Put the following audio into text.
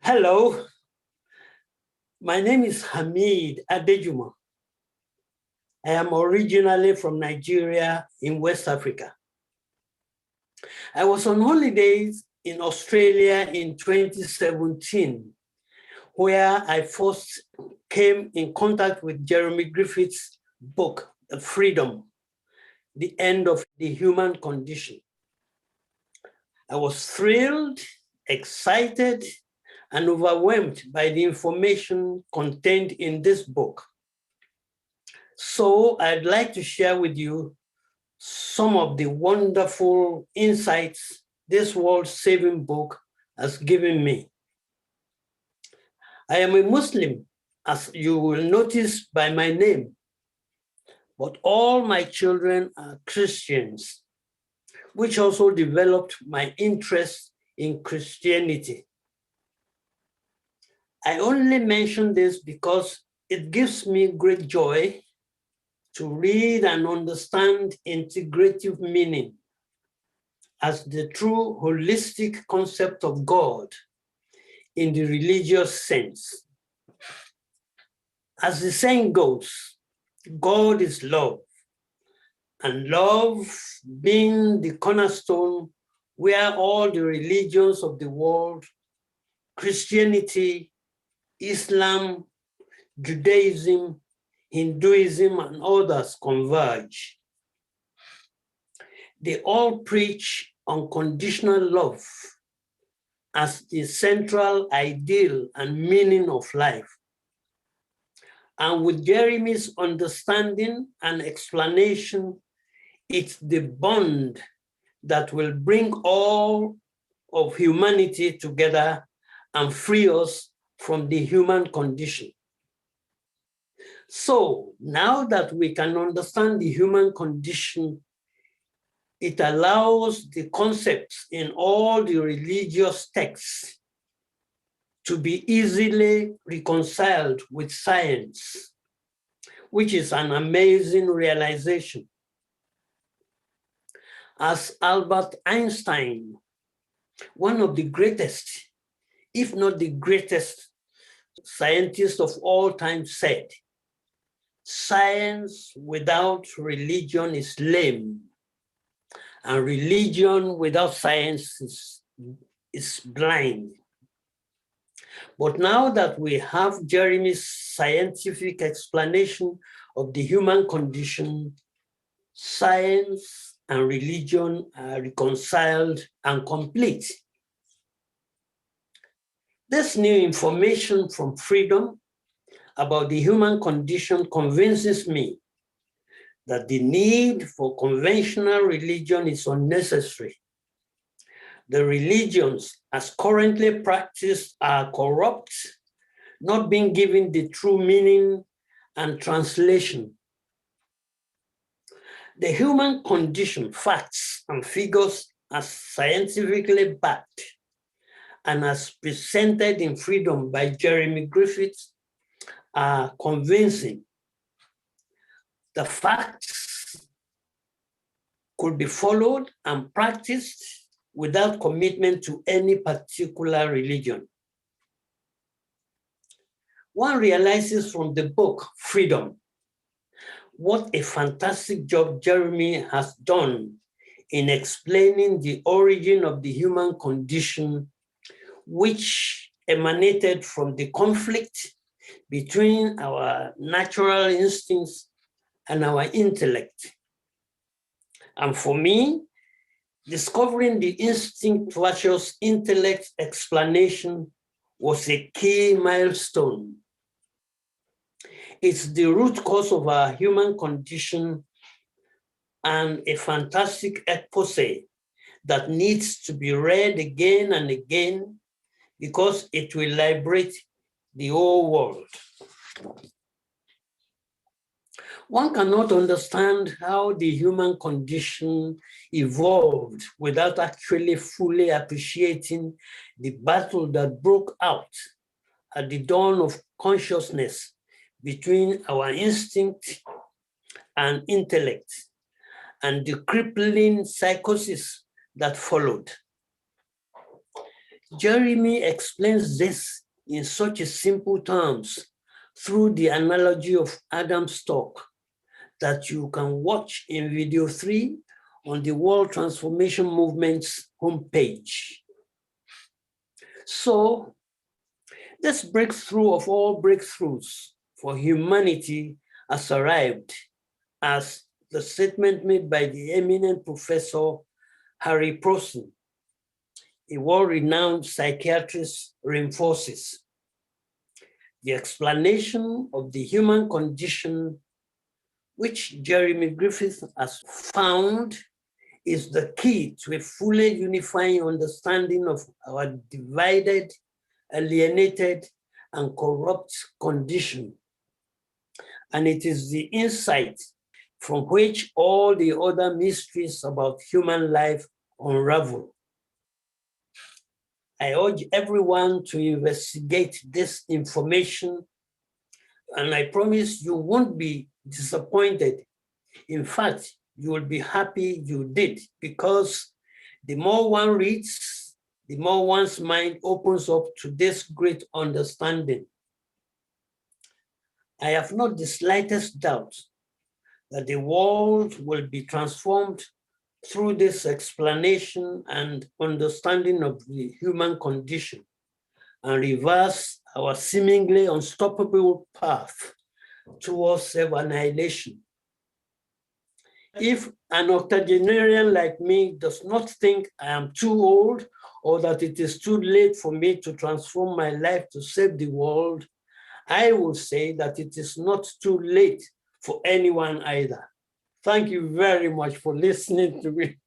Hello, my name is Hameed Adejumo. I am originally from Nigeria in West Africa. I was on holidays in Australia in 2017, where I first came in contact with Jeremy Griffith's book, Freedom, the End of the Human Condition. I was thrilled, excited, and overwhelmed by the information contained in this book. So I'd like to share with you some of the wonderful insights this world-saving book has given me. I am a Muslim, as you will notice by my name, but all my children are Christians, which also developed my interest in Christianity. I only mention this because it gives me great joy to read and understand integrative meaning as the true holistic concept of God in the religious sense. As the saying goes, God is love, and love being the cornerstone where all the religions of the world, Christianity, Islam, Judaism, Hinduism, and others converge. They all preach unconditional love as the central ideal and meaning of life. And with Jeremy's understanding and explanation, it's the bond that will bring all of humanity together and free us from the human condition. So now that we can understand the human condition, it allows the concepts in all the religious texts to be easily reconciled with science, which is an amazing realization. As Albert Einstein, one of the greatest, if not the greatest scientist of all time, said, "Science without religion is lame, and religion without science is blind." But now that we have Jeremy's scientific explanation of the human condition, science and religion are reconciled and complete. This new information from Freedom about the human condition convinces me that the need for conventional religion is unnecessary. The religions as currently practiced are corrupt, not being given the true meaning and translation. The human condition, facts and figures as scientifically backed and as presented in Freedom by Jeremy Griffith are convincing. The facts could be followed and practiced without commitment to any particular religion. One realizes from the book, Freedom, what a fantastic job Jeremy has done in explaining the origin of the human condition, which emanated from the conflict between our natural instincts and our intellect. And for me, discovering the instinct versus intellect explanation was a key milestone. It's the root cause of our human condition and a fantastic expose that needs to be read again and again because it will liberate the whole world. One cannot understand how the human condition evolved without actually fully appreciating the battle that broke out at the dawn of consciousness between our instinct and intellect, and the crippling psychosis that followed. Jeremy explains this in such a simple terms through the analogy of Adam's stock that you can watch in video 3 on the World Transformation Movement's homepage. So this breakthrough of all breakthroughs for humanity has arrived, as the statement made by the eminent Professor Harry Prosson, a world-renowned psychiatrist, reinforces. The explanation of the human condition, which Jeremy Griffith has found, is the key to a fully unifying understanding of our divided, alienated, and corrupt condition. And it is the insight from which all the other mysteries about human life unravel. I urge everyone to investigate this information, and I promise you won't be disappointed. In fact, you will be happy you did, because the more one reads, the more one's mind opens up to this great understanding. I have not the slightest doubt that the world will be transformed through this explanation and understanding of the human condition, and reverse our seemingly unstoppable path towards self-annihilation. If an octogenarian like me does not think I am too old or that it is too late for me to transform my life to save the world, I will say that it is not too late for anyone either. Thank you very much for listening to me.